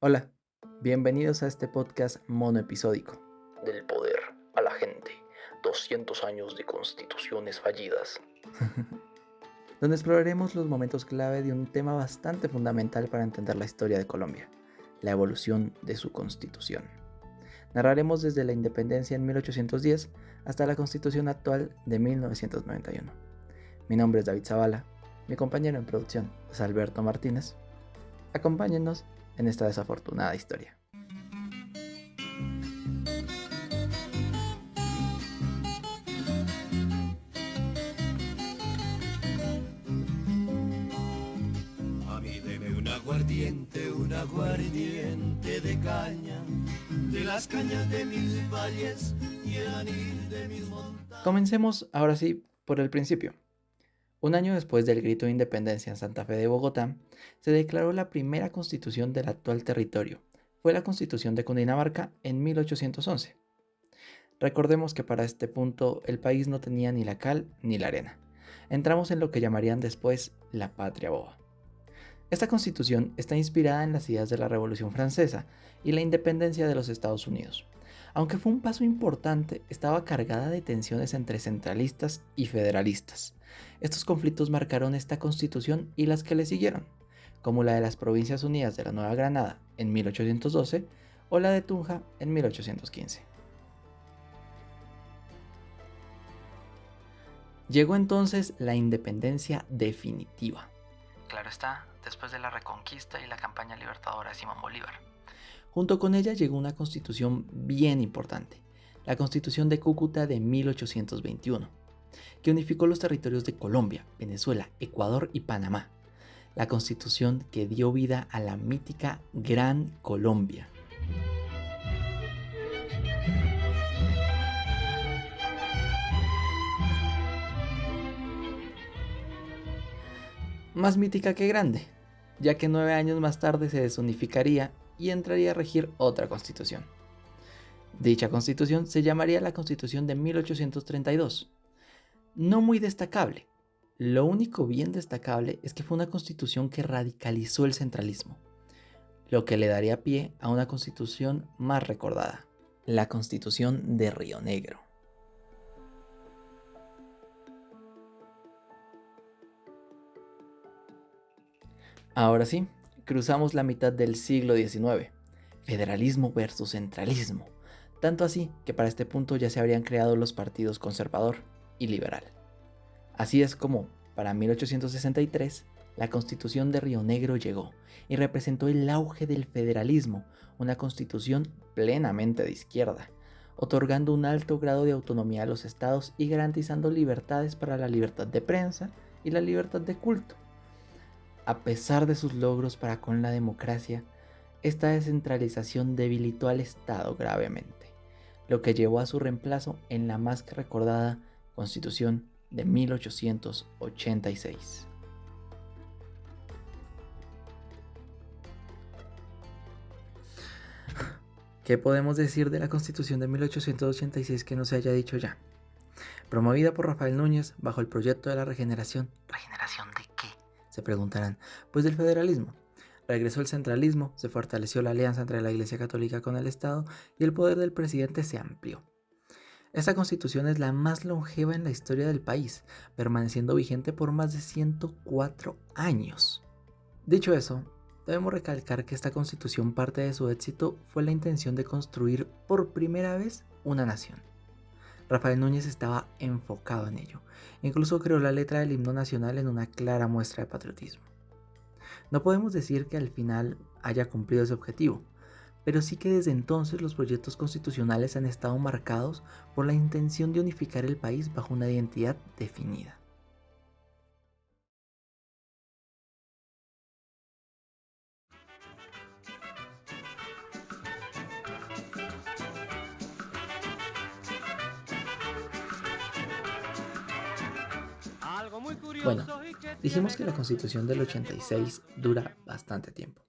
Hola, bienvenidos a este podcast monoepisódico. Del poder a la gente. 200 años de constituciones fallidas. Donde exploraremos los momentos clave de un tema bastante fundamental para entender la historia de Colombia, la evolución de su constitución. Narraremos desde la independencia en 1810 hasta la constitución actual de 1991. Mi nombre es David Zavala, mi compañero en producción es Alberto Martínez. Acompáñennos en esta desafortunada historia. A mí deme un aguardiente de caña, de las cañas de mis valles y el anil de mis montañas. Comencemos ahora sí por el principio. Un año después del grito de independencia en Santa Fe de Bogotá, se declaró la primera constitución del actual territorio. Fue la Constitución de Cundinamarca en 1811. Recordemos que para este punto el país no tenía ni la cal ni la arena. Entramos en lo que llamarían después la patria boba. Esta constitución está inspirada en las ideas de la Revolución Francesa y la independencia de los Estados Unidos. Aunque fue un paso importante, estaba cargada de tensiones entre centralistas y federalistas. Estos conflictos marcaron esta constitución y las que le siguieron, como la de las Provincias Unidas de la Nueva Granada en 1812 o la de Tunja en 1815. Llegó entonces la independencia definitiva. Claro está, después de la Reconquista y la campaña libertadora de Simón Bolívar. Junto con ella llegó una constitución bien importante, la Constitución de Cúcuta de 1821, que unificó los territorios de Colombia, Venezuela, Ecuador y Panamá. La constitución que dio vida a la mítica Gran Colombia. Más mítica que grande, ya que 9 años más tarde se desunificaría y entraría a regir otra constitución. Dicha constitución se llamaría la Constitución de 1832. No muy destacable. Lo único bien destacable es que fue una constitución que radicalizó el centralismo, lo que le daría pie a una constitución más recordada, la Constitución de Río Negro. Ahora sí, cruzamos la mitad del siglo XIX. Federalismo versus centralismo. Tanto así que para este punto ya se habrían creado los partidos conservador y liberal. Así es como, para 1863, la Constitución de Río Negro llegó y representó el auge del federalismo, una constitución plenamente de izquierda, otorgando un alto grado de autonomía a los estados y garantizando libertades para la libertad de prensa y la libertad de culto. A pesar de sus logros para con la democracia, esta descentralización debilitó al Estado gravemente, lo que llevó a su reemplazo en la más que recordada Constitución de 1886. ¿Qué podemos decir de la Constitución de 1886 que no se haya dicho ya? Promovida por Rafael Núñez bajo el proyecto de la regeneración. ¿Regeneración de qué?, se preguntarán. Pues del federalismo. Regresó el centralismo, se fortaleció la alianza entre la Iglesia Católica con el Estado y el poder del presidente se amplió. Esta constitución es la más longeva en la historia del país, permaneciendo vigente por más de 104 años. Dicho eso, debemos recalcar que esta constitución, parte de su éxito fue la intención de construir por primera vez una nación. Rafael Núñez estaba enfocado en ello, incluso creó la letra del himno nacional en una clara muestra de patriotismo. No podemos decir que al final haya cumplido ese objetivo, pero sí que desde entonces los proyectos constitucionales han estado marcados por la intención de unificar el país bajo una identidad definida. Bueno, dijimos que la Constitución del 86 dura bastante tiempo.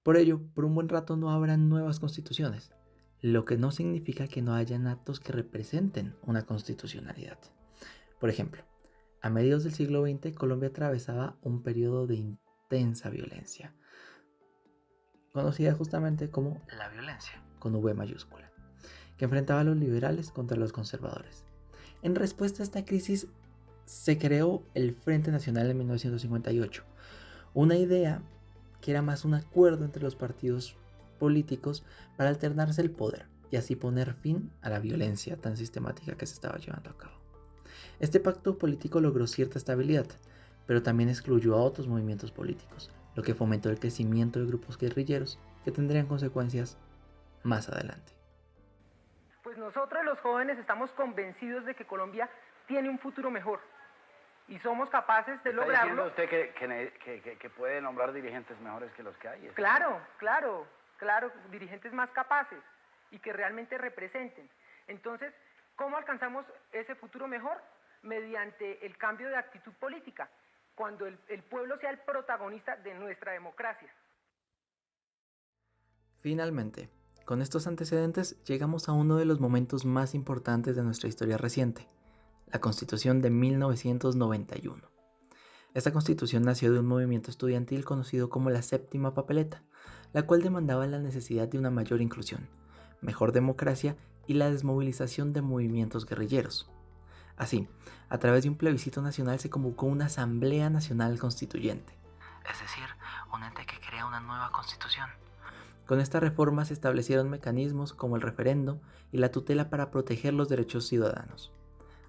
Por ello, por un buen rato no habrán nuevas constituciones, lo que no significa que no hayan actos que representen una constitucionalidad. Por ejemplo, a mediados del siglo XX, Colombia atravesaba un periodo de intensa violencia. conocida justamente como la violencia, con V mayúscula, que enfrentaba a los liberales contra los conservadores. En respuesta a esta crisis se creó el Frente Nacional en 1958, una idea que era más un acuerdo entre los partidos políticos para alternarse el poder y así poner fin a la violencia tan sistemática que se estaba llevando a cabo. Este pacto político logró cierta estabilidad, pero también excluyó a otros movimientos políticos, lo que fomentó el crecimiento de grupos guerrilleros que tendrían consecuencias más adelante. Pues nosotros los jóvenes estamos convencidos de que Colombia tiene un futuro mejor y somos capaces de lograrlo. ¿Está diciendo usted que puede nombrar dirigentes mejores que los que hay? Claro, dirigentes más capaces y que realmente representen. Entonces, ¿cómo alcanzamos ese futuro mejor? Mediante el cambio de actitud política, cuando el pueblo sea el protagonista de nuestra democracia. Finalmente, con estos antecedentes llegamos a uno de los momentos más importantes de nuestra historia reciente, la Constitución de 1991. Esta Constitución nació de un movimiento estudiantil conocido como la Séptima Papeleta, la cual demandaba la necesidad de una mayor inclusión, mejor democracia y la desmovilización de movimientos guerrilleros. Así, a través de un plebiscito nacional se convocó una Asamblea Nacional Constituyente, es decir, un ente que crea una nueva constitución. Con esta reforma se establecieron mecanismos como el referendo y la tutela para proteger los derechos ciudadanos.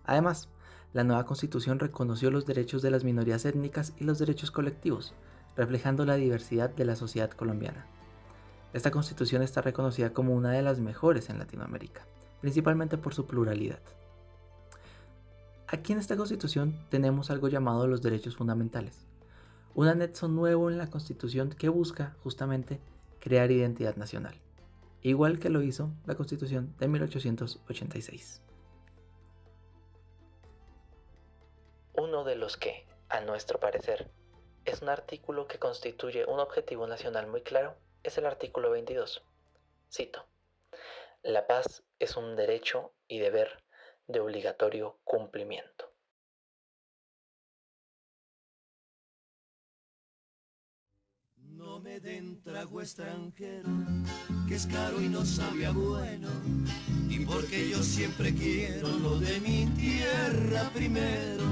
Además, la nueva constitución reconoció los derechos de las minorías étnicas y los derechos colectivos, reflejando la diversidad de la sociedad colombiana. Esta constitución está reconocida como una de las mejores en Latinoamérica, principalmente por su pluralidad. Aquí en esta constitución tenemos algo llamado los derechos fundamentales, un anexo nuevo en la constitución que busca justamente crear identidad nacional, igual que lo hizo la constitución de 1886. Uno de los que, a nuestro parecer, es un artículo que constituye un objetivo nacional muy claro es el artículo 22. Cito: la paz es un derecho y deber de obligatorio cumplimiento. No me den trago extranjero, que es caro y no sabe a bueno, y porque yo siempre quiero lo de mi tierra primero.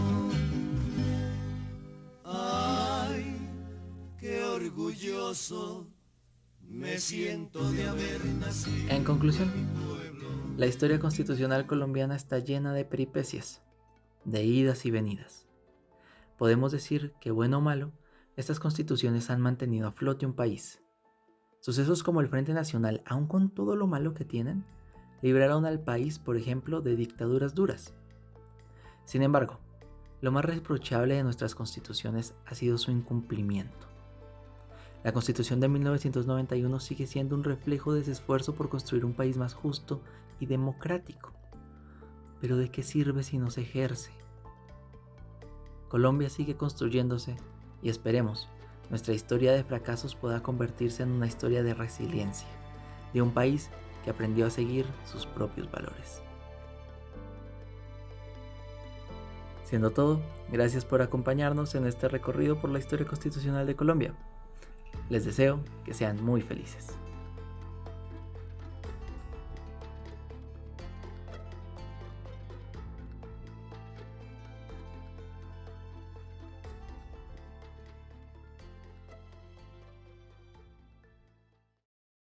Ay, qué orgulloso me siento de haber nacido. En conclusión, la historia constitucional colombiana está llena de peripecias, de idas y venidas. Podemos decir que, bueno o malo, estas constituciones han mantenido a flote un país. Sucesos como el Frente Nacional, aun con todo lo malo que tienen, libraron al país, por ejemplo, de dictaduras duras. Sin embargo, lo más reprochable de nuestras constituciones ha sido su incumplimiento. La Constitución de 1991 sigue siendo un reflejo de ese esfuerzo por construir un país más justo y democrático. Pero ¿de qué sirve si no se ejerce? Colombia sigue construyéndose y esperemos nuestra historia de fracasos pueda convertirse en una historia de resiliencia, de un país que aprendió a seguir sus propios valores. Siendo todo, gracias por acompañarnos en este recorrido por la historia constitucional de Colombia. Les deseo que sean muy felices.